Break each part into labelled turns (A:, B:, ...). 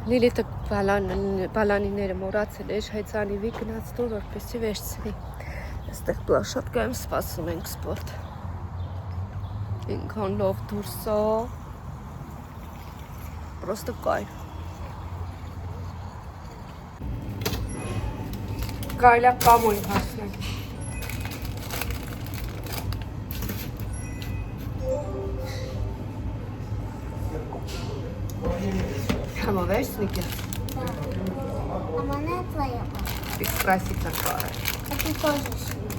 A: Լիլիթը բալանիները մորացել էր, հայցանիվի գնացնող որպեսի վերցնի։ Այստեղ պլաշատկայում սպասում ենք սպորտ։ Ինքան լով դուրսո, պրոստը կայր։ Կարիլա կամոյն հասնենք։ Համավերցնիք է։
B: Ամանը твоя։
A: Экспрессица кара.
B: А ты тоже съешь.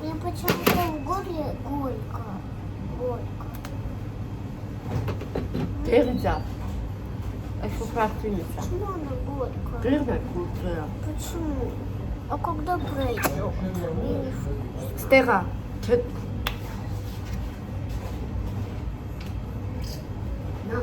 B: Мне почему-то в горле горько. Горько.
A: Терза. Это фрактивница.
B: Почему она горько?
A: Терза культура.
B: Почему? А когда пройдет?
A: Стера. На.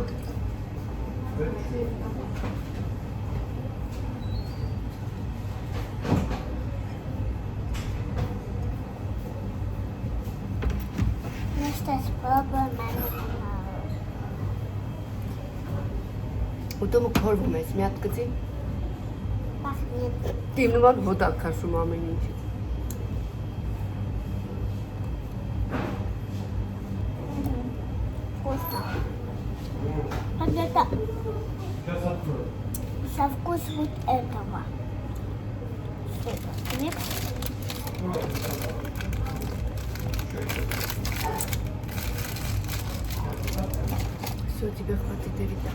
B: Ну что, спробуем это.
A: Ուտումը քորվում ես, մի հատ գծի։
B: Пахнет.
A: Դիմնուան ոդա քաշում ամեն ինչից։
B: Вкусно. А это со вкус вот этого. Нет?
A: Все, тебе хватит Эрита.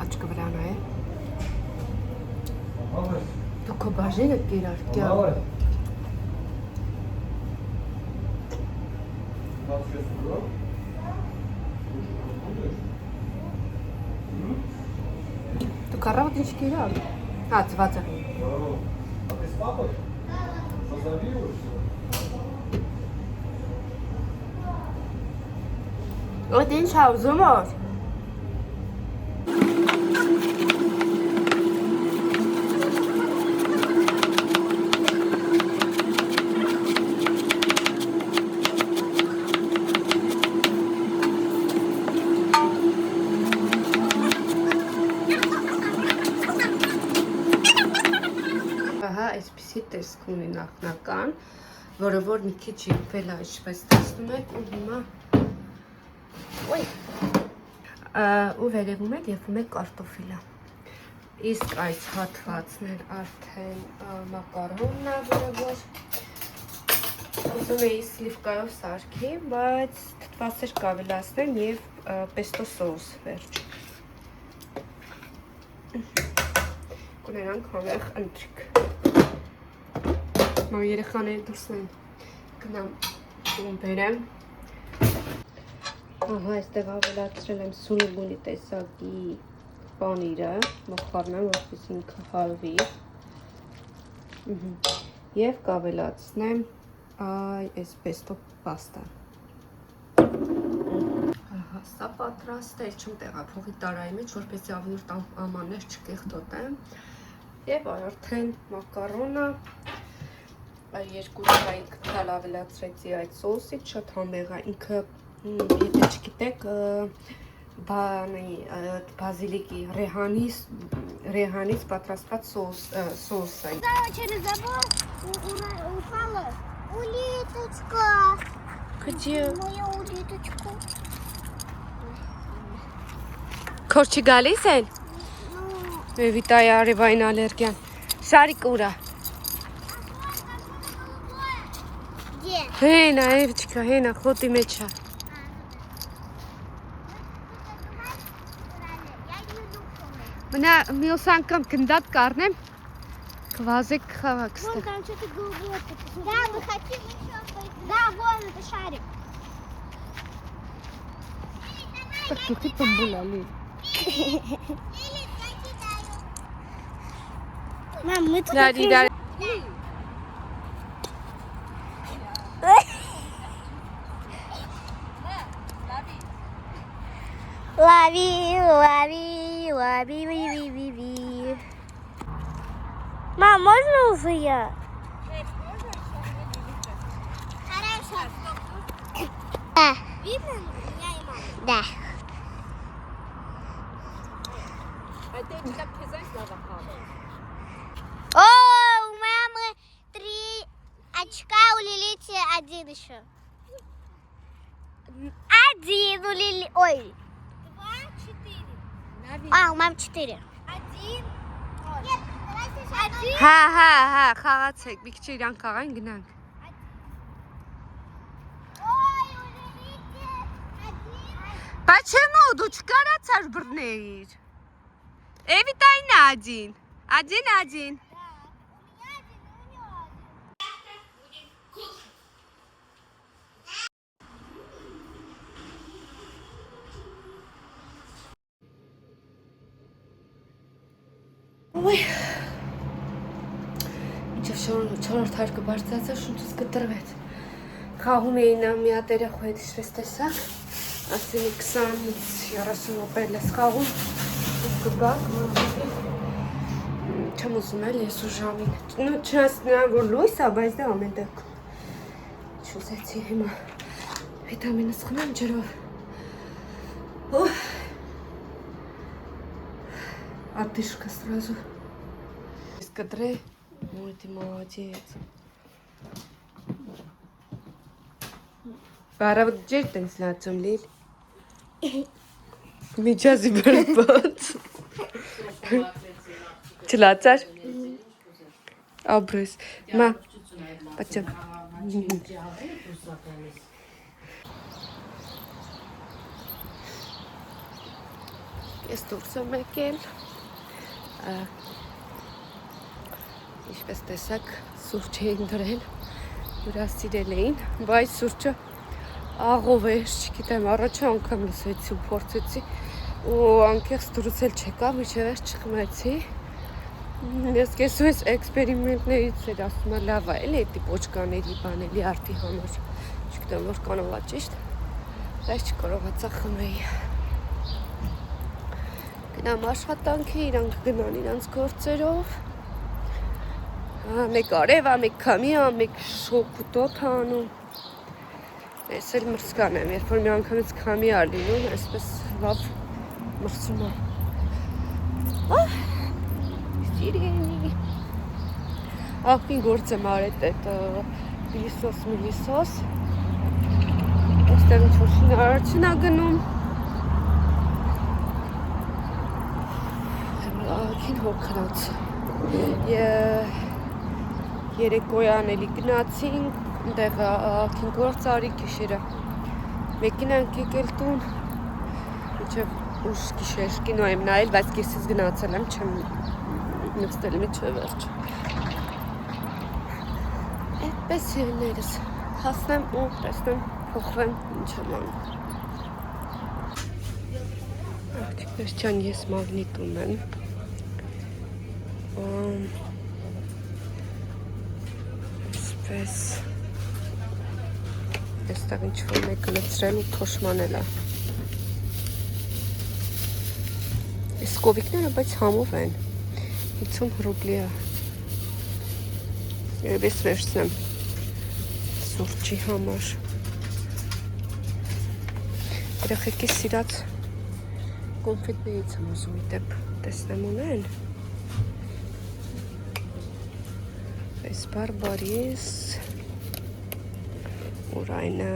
A: Աչքը վրան է։ Դու քո բաժինը կիրար, կյա։ Դու կարավդ ինչ կիրար։ Հա, ծված է։
C: А ты с папой? Позавидуешь?
A: Ոդ ինչ ա ուզում որ։ Ահա, այսպիսի տեսք ունի նախնական, որը որ մի քիչ եղվել է, ինչպես տեսնում եք, ու հիմա ու վերևում եք եղվում է կարտոֆիլը։ Իսկ այս հատվածն էր արդեն մակարոնն է, որը որ ուզում էի սլիվկայով սարքի, բայց թթված էր կավելացնեմ և պեստո սոուս վերջ։ Կունենանք համեղ ընտրիք։ Մամ երեխաները դուրսն են գնամ տուն բերեմ։ Ահա այստեղ ավելացրել եմ սունուբունի տեսակի պանիրը, մոխարնեմ, որպես ինքը հարվի և կավելացնեմ այս պեստո պաստան։ Ահա, սա պատրաստ է, չեմ տեղափոխի տարայի մեջ, որպեսզի ավելորդ ամաններ չկեղտոտեմ և արդեն մակարոնը երկու շայիկ թալ ավելացրեցի այդ սոսից, շատ համեղ է, ինքը եթե չգիտեք բազիլիկի ռեհանից պատրաստված սոս է։
B: Да, через забор упала улиточка.
A: Где?
B: Моя улиточка.
A: Քորչի գալիս են։ Վիտայի արևային ալերգիան։ Շարիկ ուրա։
B: Где?
A: Հենա, էվչկա, հենա, խոտի մեջ է։ Մնա մյուս անգամ գնդատ կառնեմ, կվազեք խաղաք
B: Вон
A: ստեղ։
B: там что-то голубое. Да, мы хотим еще пойти. Да, вон это шарик.
A: Տկտի տմբուլալի։
B: Мам, мы тут
A: Դարի, դարի։
B: Лови, лови, лови, лови. Мам, можно уже я? Хорошо. Да. Видно меня и маму? Да. О, у мамы 3 очка, у Лилити 1 еще. 1 у Лили... Ой. 2, 4. А, у мамы 4. 1. Нет, давайте 1.
A: Հա, խաղացեք, մի քիչ իրան խաղային գնանք։
B: Ой, у Лилити 1.
A: Почему? Դու չկարացար բռնել։ Էվիտային է 1։ 1-1։ Ոյ։ Ինչով չորրորդ հարկը բարձրացա, շունչս կտրվեց։ Խաղում էին մի հատ երեխու հետ իշխես տեսակ, ասինի 20-30 րոպե ես խաղում, կգակ, չեմ ուզում էլ ես ու ժամին, չնայած նրան որ լույս է, բայց դա ամեն դեպքում չուզեցի հիմա վիտամինս խմեմ ջրով, արտիշկը սրազու, ես կտրե, мой ты молодец. Պարավ ջեր տենց լացում լիլ։ Միջազի բրբոց։ Չլացար։ Աբրես։ Մա, պաչապ։ Ես դուրս եմ եկել։ Ինչպես տեսակ սուրճ էին դրել, ուրասիրել էին, բայց սուրճը աղով էր, չգիտեմ, առաջը անգամ լսեցի ու փորձեցի ու անկեղծ դուրս էլ չեկավ, մինչև վերջ չխմեցի։ Ես կեսու ես էքսպերիմենտներից էր ասում է լավ է, էլի էդի պոչկաների բաների արդի համար, չգիտեմ, որ կանովա ճիշտ, բայց չկարողացա խմեի։ Գնամ աշխատանքի, իրանք գնան իրանց գործերով։ Մեկ արև, մեկ քամի, մեկ շոկ ու տոթ անում։ Ես էլ մրցկան եմ, երբ որ մի անգամից քամի ա լինում, այսպես լավ մրցում եմ։ Սիրենի։ Աղբին գործ եմ արետ էտ պիլիսոս, այստեղ ինչ-որ շինարարություն ա գնում։ Աղքին հոգնած։ Երեկոյան էլի գնացինք, ընդեղ աղքին գործ արի գիշերը։ Մեկին ենք եկել տուն, մինչև ուշ գիշեր կինո եմ նայել, բայց կեսից գնացել եմ, չեմ նստել մինչև վերջ։ Այդպես ելներս, հասնեմ ու տեսնեմ, փոխվեմ, ինչ եմ անում։ Աղջիկներ չան, ես մագնիտում եմ։ Պես այստեղ ինչ-որ մեկը լցրել ու թոշմանել է։ Այս կովիկները բայց համով են, 50 ռուբլի է։ Երևես վերցնեմ սուրճի համար։ Երեխեքի սիրած կոնֆետներից եմ ուզում իտեպ տեսնեմ ունեն։ Այս բարբարիս, ուրայնը,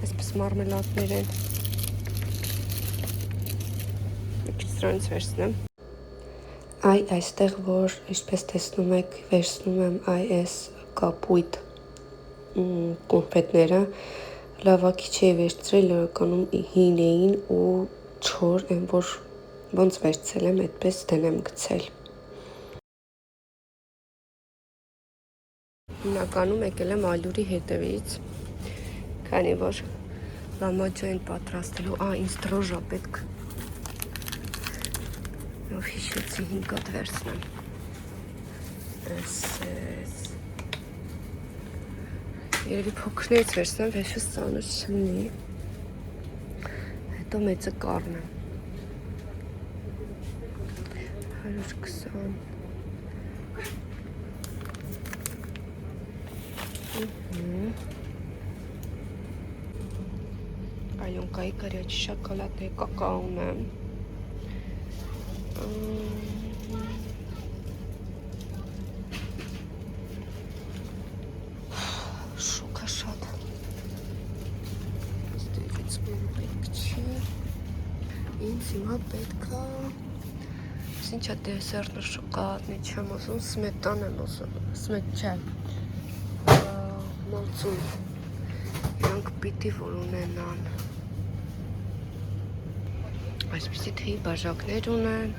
A: այսպես մարմելատներ են, մի քիչ սրանից վերցնեմ։ Այստեղ, որ ինչպես տեսնում եք, վերցնում եմ այս կապույտ կոնֆետները, լավակի չի վերցրել, իրականում հին էին ու չոր են, որ ոնց վերցել եմ, այդպես դեն եմ գցել։ Հիմնականում եկել եմ ալյուրի հետևից, քանի որ լամաջա են պատրաստելու, ինձ դրոժա պետք, ով հիշեցի 5 հատ վերցնեմ, երևի փոքրներից վերցնեմ, վեշը սանուց չլինի, հետո մեծը կառնեմ, 120 120 Ալյոնկայի կարիաչի շոկոլադների կակաոն է։ Շոկա շատ։ Ստեղից մեն պետք չի։ Ինձ հիմա պետք է Ինչ է դեսերտը շոկոլադնի չեմ ուզում, սմետան եմ ուզում, սմետ չէ, մործուն, իրանք պիտի որ ունենան, այսպիսի թեի բաժակներ ունեն,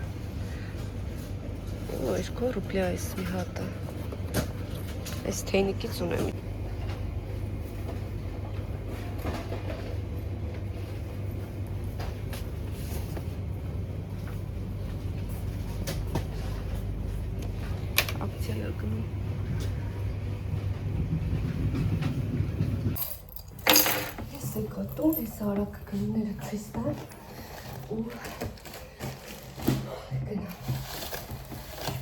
A: ու 2 ռուբլի այս մի հատը, այս թեյնիկից ունեմ, Ես է գոտում, ես արակ գնները քրիստան ու գնա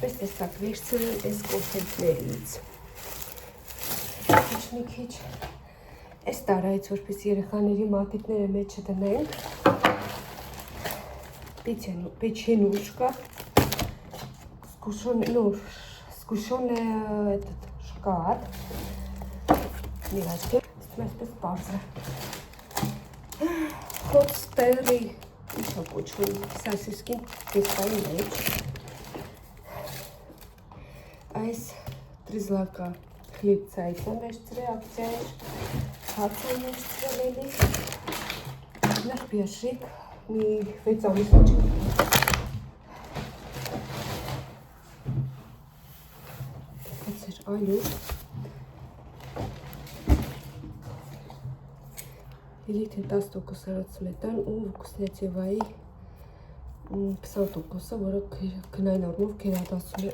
A: Պես տեսակ վերցրել ես կոնֆետներից մի քիչ այս տարայից որպես երեխաների մատիտները մեջը դնենք печенюшка скушенный этот шоколад. Милочки, вместо спарса. Хотстерри. Еще кучу сосиски. Пескай меч. Айс тризлака. Хлеб цайца мешцре акцияш. Хатса мешцре лели. Наш пешик. Ми вецамисочек. Ալյուր Լիլիթին 10% արած սմետան ու վկուսնեցիվայի 20%-ը, որը գնային առումով գերադասում է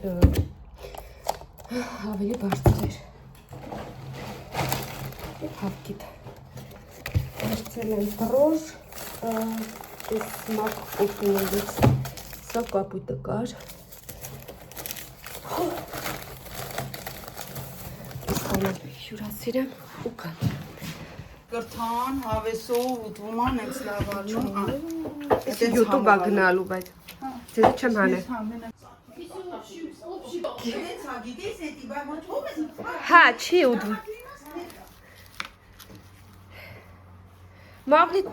A: ավելի բարձր էր և հավկիտ վերցել եմ պրոշ ես մակ կոպիներից սա կապույտը կար Հյուրասիրեմ ու կան
D: Կրթան, հավեսով, ուտվուման ենք սլավալում
A: Ես յութուբ ագնալու, բայց ձեզի չեմ հանել Հա, չի ուտվում Մաղլիտ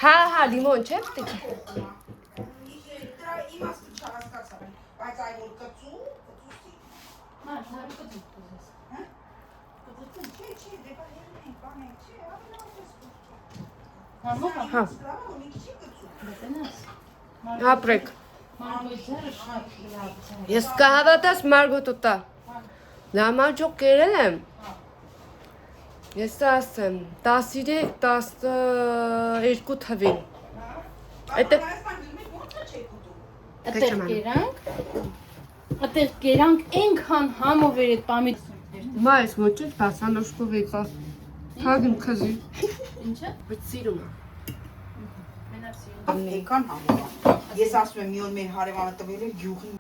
A: Հա, լիմոն չէ պտիքի
D: Իմաստը չհասկացավ են, բայց այ որ կծու,
A: Ապրեք Ես կհավատաս մարգոտուտա Լամաջոկ կերել եմ Ես ասեմ 10-12 թվին
E: Ատեղ կերանք ենքան համով էր էտ պամիտ
A: Մայս մոչետ բասանոշկով եկա Հագիմ կզի
E: Ինչը?
A: Բայց սիրում
D: Եկան համով Ես ասում եմ մի օր մեր հարևանը տվել էր գյուղին